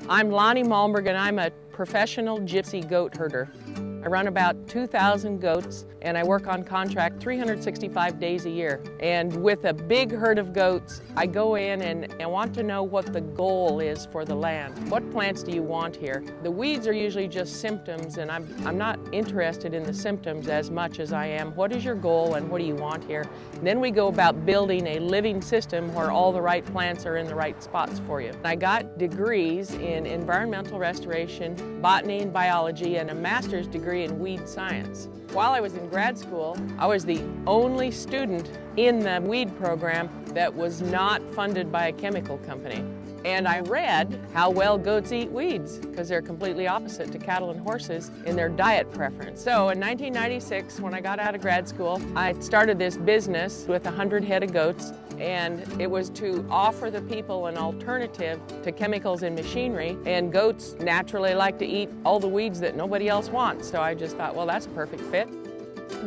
I'm Lani Malmberg and I'm a professional gypsy goat herder. I run about 2,000 goats and I work on contract 365 days a year. And with a big herd of goats, I go in and I want to know what the goal is for the land. What plants do you want here? The weeds are usually just symptoms, and I'm not interested in the symptoms as much as I am what is your goal and what do you want here? And then we go about building a living system where all the right plants are in the right spots for you. I got degrees in environmental restoration, botany and biology, and a master's degree in weed science. While I was in grad school, I was the only student in the weed program that was not funded by a chemical company. And I read how well goats eat weeds, because they're completely opposite to cattle and horses in their diet preference. So in 1996, when I got out of grad school, I started this business with 100 head of goats, and it was to offer the people an alternative to chemicals and machinery. And goats naturally like to eat all the weeds that nobody else wants. So I just thought, well, that's a perfect fit.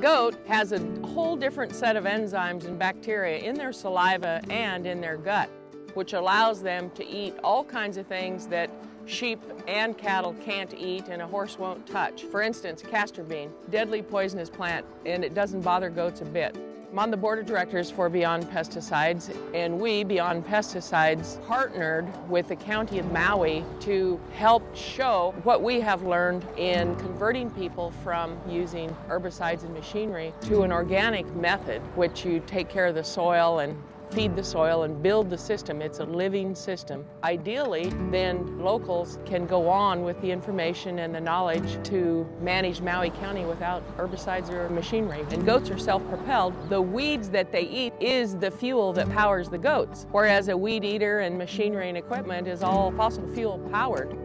Goat has a whole different set of enzymes and bacteria in their saliva and in their gut, which allows them to eat all kinds of things that sheep and cattle can't eat and a horse won't touch. For instance, castor bean, deadly poisonous plant, and it doesn't bother goats a bit. I'm on the board of directors for Beyond Pesticides, and we, Beyond Pesticides, partnered with the County of Maui to help show what we have learned in converting people from using herbicides and machinery to an organic method, which you take care of the soil and feed the soil and build the system. It's a living system. Ideally, then locals can go on with the information and the knowledge to manage Maui County without herbicides or machinery. And goats are self-propelled. The weeds that they eat is the fuel that powers the goats, whereas a weed eater and machinery and equipment is all fossil fuel powered.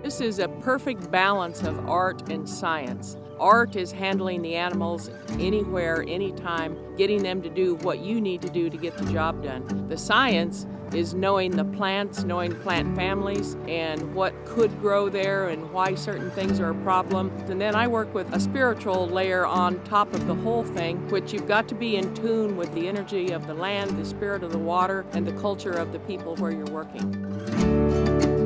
This is a perfect balance of art and science. Art is handling the animals anywhere, anytime, getting them to do what you need to do to get the job done. The science is knowing the plants, knowing plant families, and what could grow there and why certain things are a problem. And then I work with a spiritual layer on top of the whole thing, which you've got to be in tune with the energy of the land, the spirit of the water, and the culture of the people where you're working.